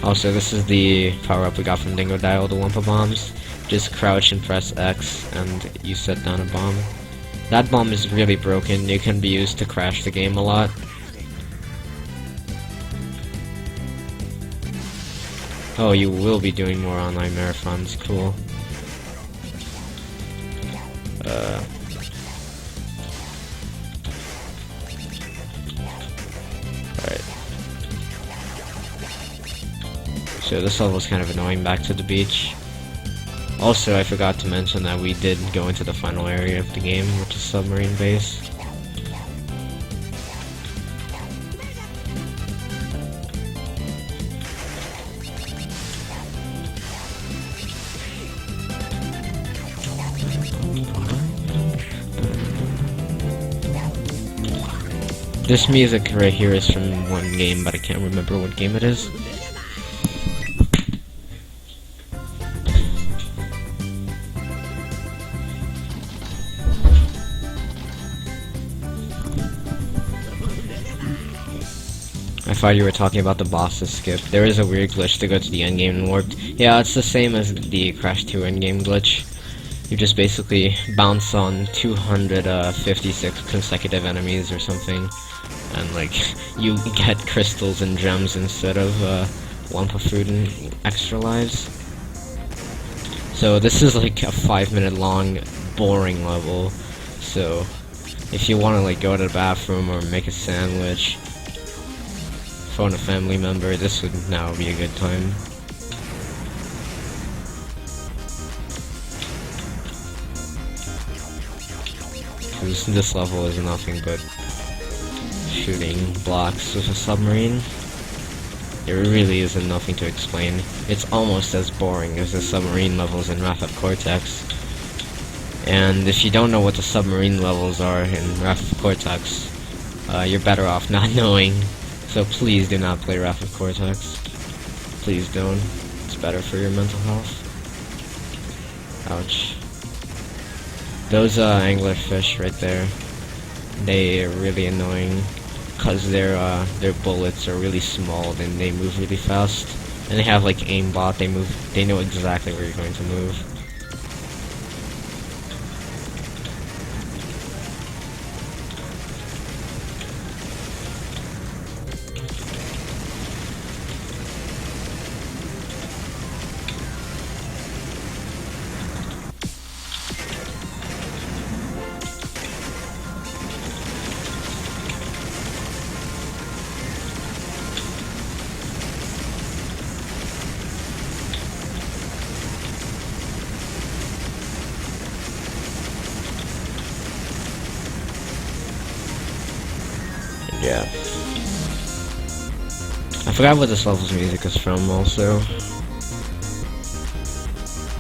Also, this is the power-up we got from Dingodile, the Wumpa Bombs. Just crouch and press X, and you set down a bomb. That bomb is really broken, it can be used to crash the game a lot. Oh, you will be doing more online marathons, cool. Alright. So this level is kind of annoying, back to the beach. Also, I forgot to mention that we did go into the final area of the game, which is Submarine Base. This music right here is from one game, but I can't remember what game it is. I thought you were talking about the bosses skip. There is a weird glitch to go to the endgame and warped. Yeah, it's the same as the Crash 2 endgame glitch. You just basically bounce on 256 consecutive enemies or something, and like you get crystals and gems instead of lump of food and extra lives. So this is like a 5-minute long boring level. So if you want to like go to the bathroom or make a sandwich, phone a family member, this would now be a good time. Because this level is nothing but shooting blocks with a submarine. There really isn't nothing to explain. It's almost as boring as the submarine levels in Wrath of Cortex. And if you don't know what the submarine levels are in Wrath of Cortex, you're better off not knowing. So please do not play Wrath of Cortex. Please don't. It's better for your mental health. Ouch. Those anglerfish right there, they are really annoying because their bullets are really small and they move really fast. And they have like aimbot. They know exactly where you're going to move. Yeah. I forgot what this level's music is from also.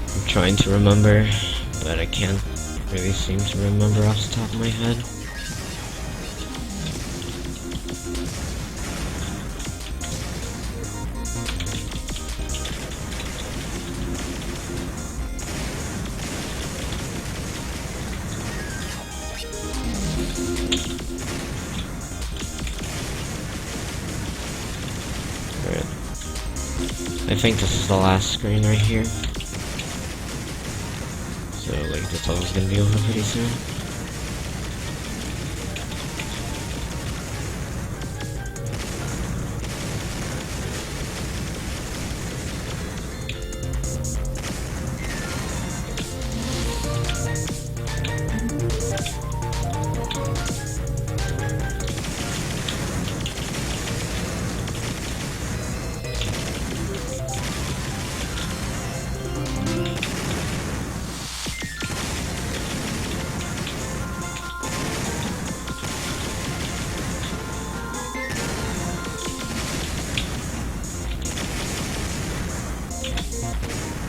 I'm trying to remember, but I can't really seem to remember off the top of my head. I think this is the last screen right here. So, like, this level's gonna be over pretty soon.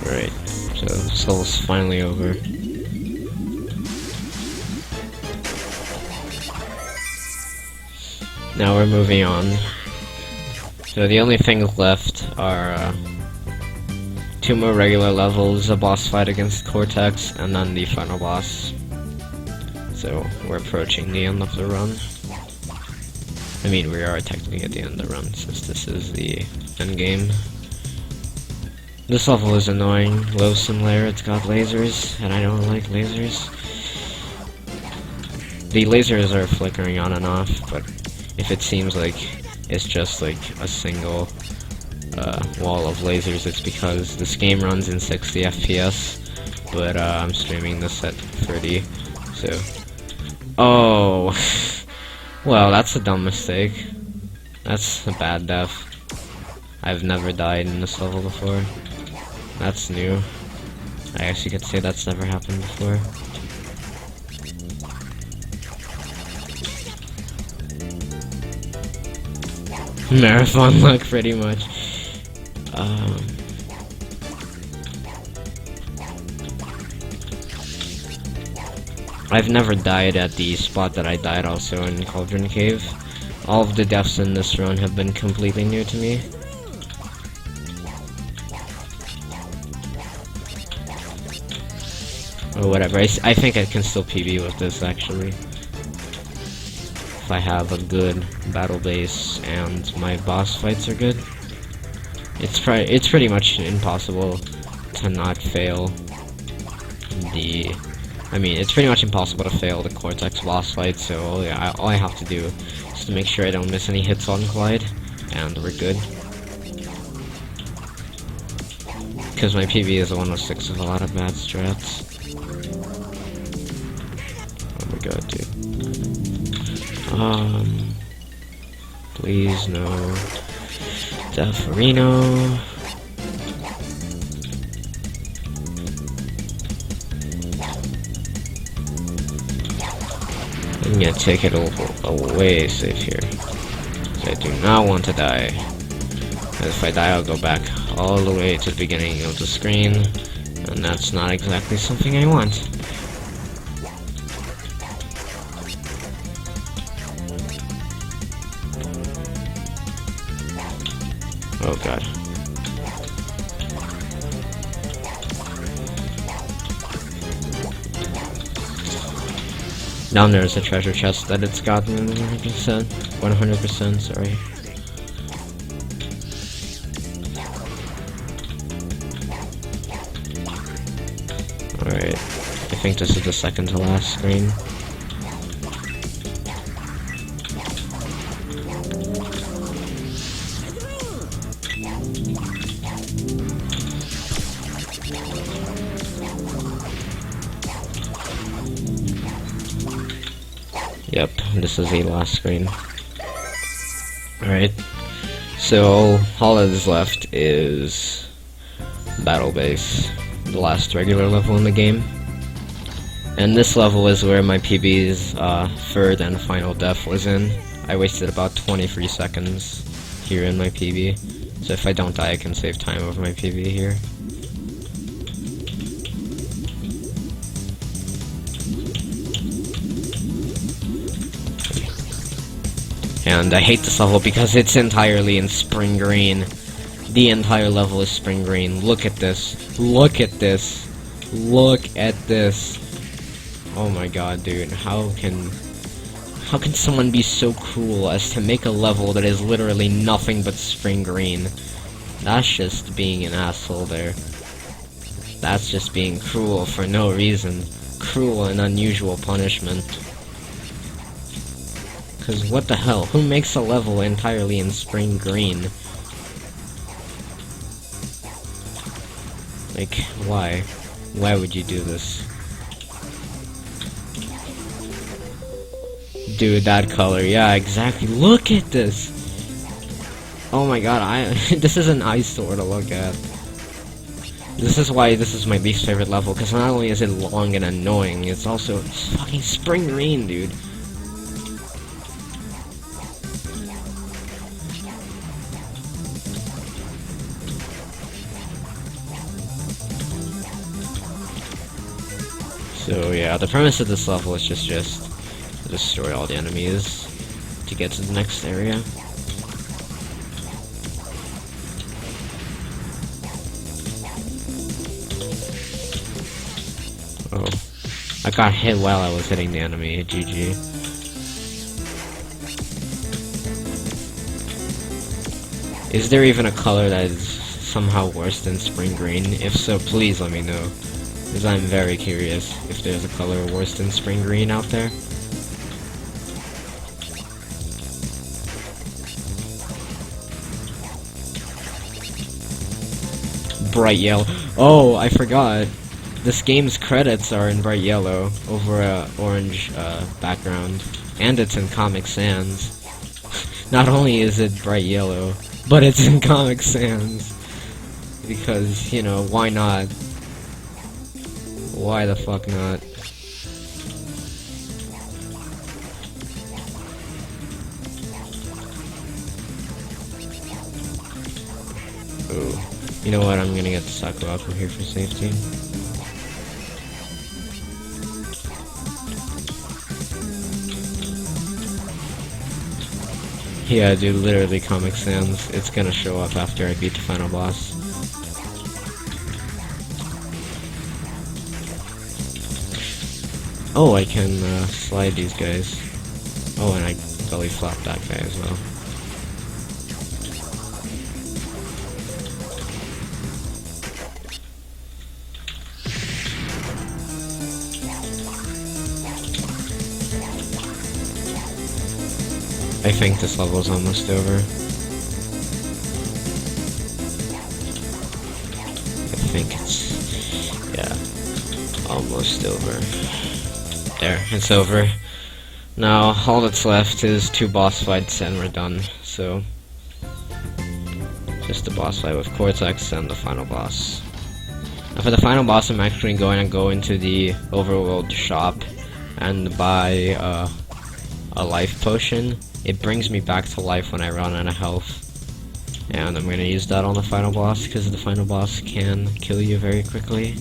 Right, so this level's finally over. Now we're moving on. So the only things left are 2 more regular levels, a boss fight against Cortex, and then the final boss. So we're approaching the end of the run. I mean, we are technically at the end of the run, since this is the end game. This level is annoying. Low sim layer, it's got lasers, and I don't like lasers. The lasers are flickering on and off, but if it seems like it's just like a single wall of lasers, it's because this game runs in 60 FPS, but I'm streaming this at 30, so... Oh! Well, that's a dumb mistake. That's a bad death. I've never died in this level before. That's new. I guess you could say that's never happened before. Marathon luck, pretty much. I've never died at the spot that I died also in Cauldron Cave. All of the deaths in this run have been completely new to me. Or whatever, I think I can still PB with this, actually. If I have a good battle base and my boss fights are good. It's pretty much impossible to not fail it's pretty much impossible to fail the Cortex boss fight, so all I have to do is to make sure I don't miss any hits on Clyde, and we're good. Because my PB is a 106 with a lot of bad strats. Oh my god, dude. Please no. Deferino. I'm gonna take it away safe here. So I do not want to die. And if I die, I'll go back all the way to the beginning of the screen. And that's not exactly something I want. Oh god. Down there is a treasure chest that it's gotten 100%, sorry. Alright, I think this is the second to last screen. Yep, this is the last screen. Alright, so all that is left is Battle Base, the last regular level in the game. And this level is where my PB's third and final death was in. I wasted about 23 seconds here in my PB, so if I don't die I can save time over my PB here. And I hate this level because it's entirely in spring green. The entire level is spring green. Look at this. Look at this. Look at this. Oh my god, dude. How can someone be so cruel as to make a level that is literally nothing but spring green? That's just being an asshole there. That's just being cruel for no reason. Cruel and unusual punishment. Cause what the hell? Who makes a level entirely in spring green? Like, why? Why would you do this? Dude, that color, yeah, exactly. Look at this! Oh my god, this is an eyesore to look at. This is why this is my least favorite level, because not only is it long and annoying, it's also fucking spring green, dude. So yeah, the premise of this level is just to destroy all the enemies to get to the next area. Oh, I got hit while I was hitting the enemy. GG. Is there even a color that is somehow worse than spring green? If so, please let me know. Because I'm very curious if there's a color worse than spring green out there. Bright yellow. Oh, I forgot. This game's credits are in bright yellow over a orange background. And it's in Comic Sans. Not only is it bright yellow, but it's in Comic Sans. Because, you know, why not? Why the fuck not? Ooh. You know what? I'm gonna get the Sakura out from here for safety. Yeah, dude, literally Comic Sans. It's gonna show up after I beat the final boss. Oh, I can slide these guys. Oh, and I belly flop that guy as well. I think this level's almost over. I think it's, yeah, almost over. There, it's over. Now, all that's left is 2 boss fights and we're done, so... just the boss fight with Cortex and the final boss. Now for the final boss, I'm actually going to go into the overworld shop and buy a life potion. It brings me back to life when I run out of health. And I'm going to use that on the final boss, because the final boss can kill you very quickly.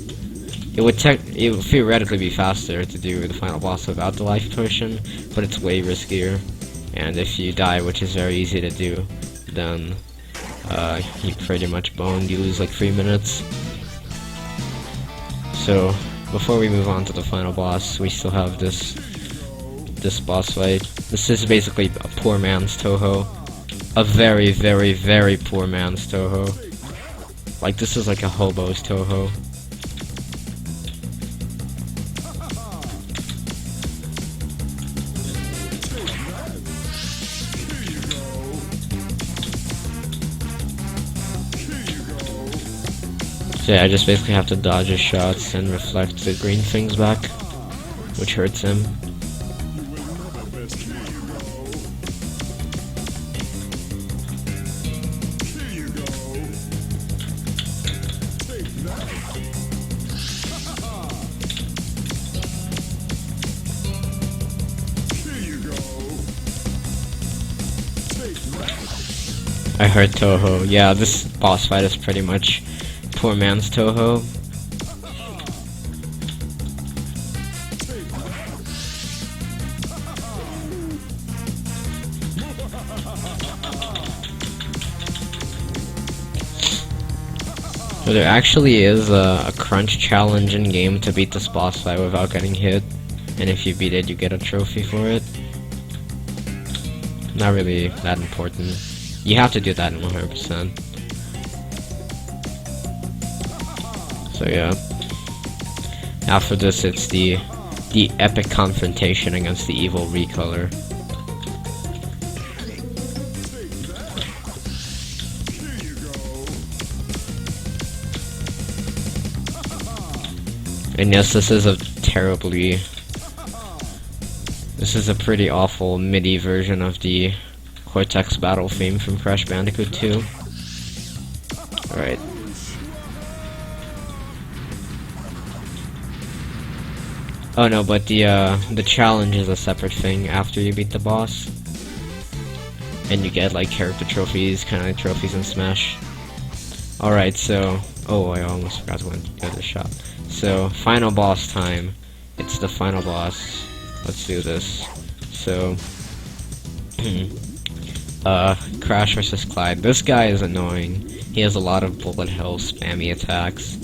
It would theoretically be faster to do the final boss without the life potion, but it's way riskier. And if you die, which is very easy to do, then you pretty much boned. You lose like 3 minutes. So before we move on to the final boss, we still have this boss fight. This is basically a poor man's Toho. A very, very, very poor man's Toho. Like, this is like a hobo's Toho. So yeah, I just basically have to dodge his shots and reflect the green things back, which hurts him. I heard Toho. Yeah, this boss fight is pretty much poor man's Toho. So there actually is a crunch challenge in game to beat this boss fight without getting hit, and if you beat it, you get a trophy for it. Not really that important. You have to do that in 100%. So yeah. After this, it's the epic confrontation against the evil recolor. And yes, this is a pretty awful MIDI version of the Cortex battle theme from Crash Bandicoot 2. Alright. Oh no, but the challenge is a separate thing after you beat the boss. And you get like character trophies, kinda like trophies in Smash. Alright, so... oh, I almost forgot to go to the shop. So, final boss time. It's the final boss. Let's do this. So... Crash versus Clyde. This guy is annoying. He has a lot of bullet hell spammy attacks.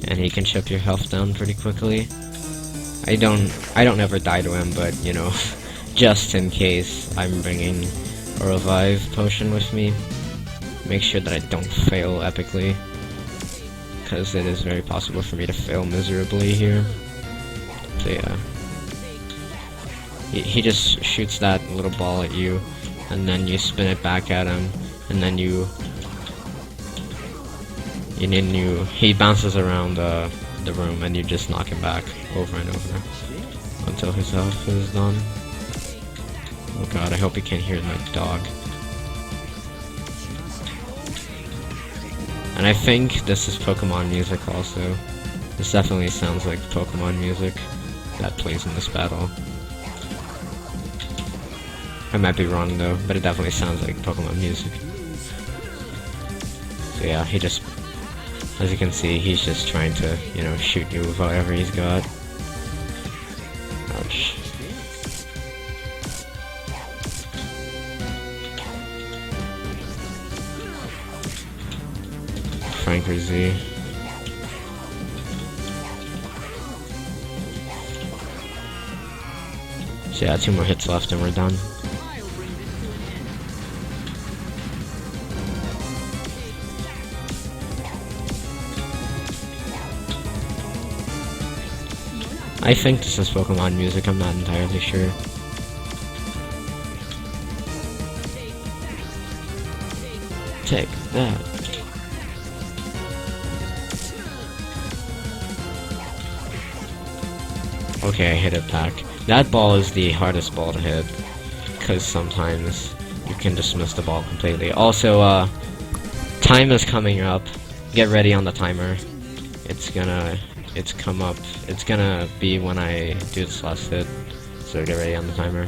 And he can chip your health down pretty quickly. I don't ever die to him, but, you know, just in case, I'm bringing a revive potion with me. Make sure that I don't fail epically, because it is very possible for me to fail miserably here. So yeah. He just shoots that little ball at you, and then you spin it back at him, and then he bounces around the room, and you just knock him back over and over until his health is done. Oh god, I hope you can't hear my dog. And I think this is Pokemon music also. This definitely sounds like Pokemon music that plays in this battle. I might be wrong though, but it definitely sounds like Pokemon music. So yeah, he just, as you can see, he's just trying to, you know, shoot you with whatever he's got. Ouch. trying for Z. So yeah, 2 more hits left and we're done. I think this is Pokemon music, I'm not entirely sure. Take that. Okay, I hit it back. That ball is the hardest ball to hit, because sometimes you can just miss the ball completely. Also, time is coming up. Get ready on the timer. It's gonna be when I do this last hit. So get ready on the timer.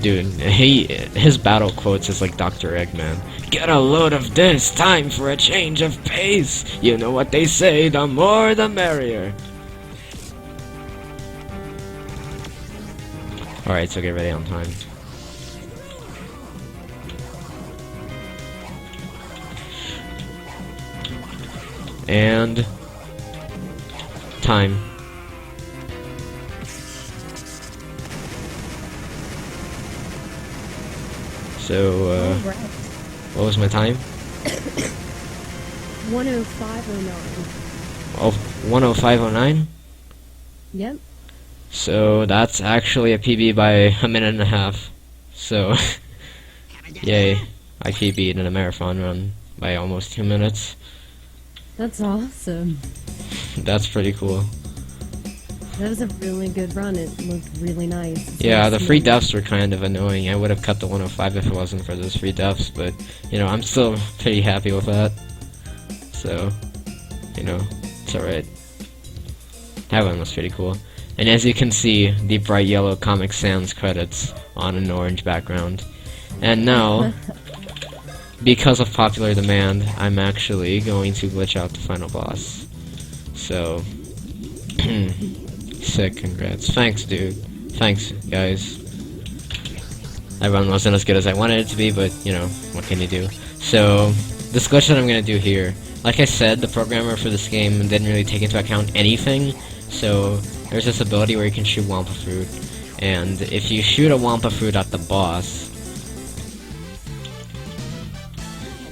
Dude, his battle quotes is like Dr. Eggman. Get a load of this, time for a change of pace. You know what they say, the more the merrier. Alright, so get ready on time. And time. So, what was my time? 105.09. Oh, 105.09? Yep. So, that's actually a PB by a minute and a half. So, yay. I PB'd in a marathon run by almost 2 minutes. That's awesome. That's pretty cool. That was a really good run. It looked really nice. Yeah, the free deaths were kind of annoying. I would have cut the 105 if it wasn't for those free deaths, but, you know, I'm still pretty happy with that. So, you know, it's alright. That one was pretty cool. And as you can see, the bright yellow Comic Sans credits on an orange background. And now, because of popular demand, I'm actually going to glitch out the final boss. So, sick, congrats. Thanks, dude. Thanks, guys. That run wasn't as good as I wanted it to be, but, you know, what can you do? So, this glitch that I'm gonna do here, like I said, the programmer for this game didn't really take into account anything, so there's this ability where you can shoot Wampa Fruit, and if you shoot a Wampa Fruit at the boss,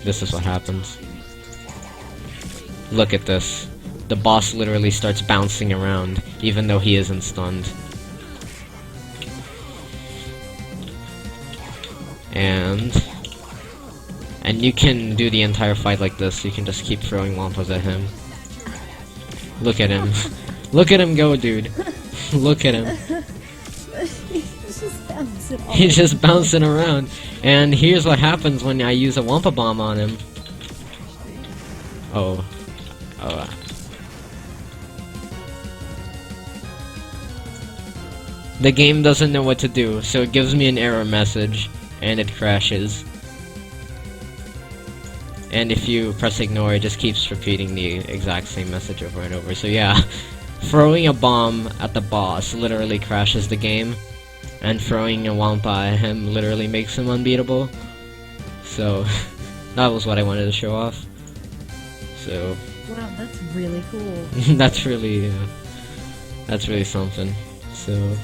this is what happens. Look at this. The boss literally starts bouncing around, even though he isn't stunned. And you can do the entire fight like this. You can just keep throwing Wampas at him. Look at him. Look at him go, dude. Look at him. He's just bouncing all He's just bouncing around. And here's what happens when I use a Wampa Bomb on him. Oh. Oh. The game doesn't know what to do, so it gives me an error message, and it crashes. And if you press ignore, it just keeps repeating the exact same message over and over. So yeah, throwing a bomb at the boss literally crashes the game, and throwing a Wampa at him literally makes him unbeatable. So, that was what I wanted to show off. So... Wow, that's really cool. that's really something. So...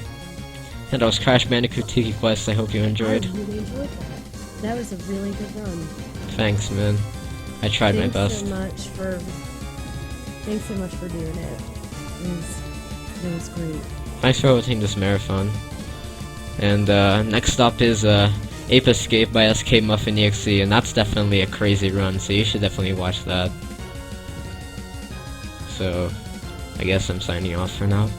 And that was Crash Bandicoot Tiki Quest. I hope you enjoyed. I really enjoyed that. That was a really good run. Thanks, man. I tried my best. Thanks so much for doing it. It was great. Thanks for hosting this marathon. And next up is Ape Escape by SK Muffin EXE, and that's definitely a crazy run, so you should definitely watch that. So, I guess I'm signing off for now.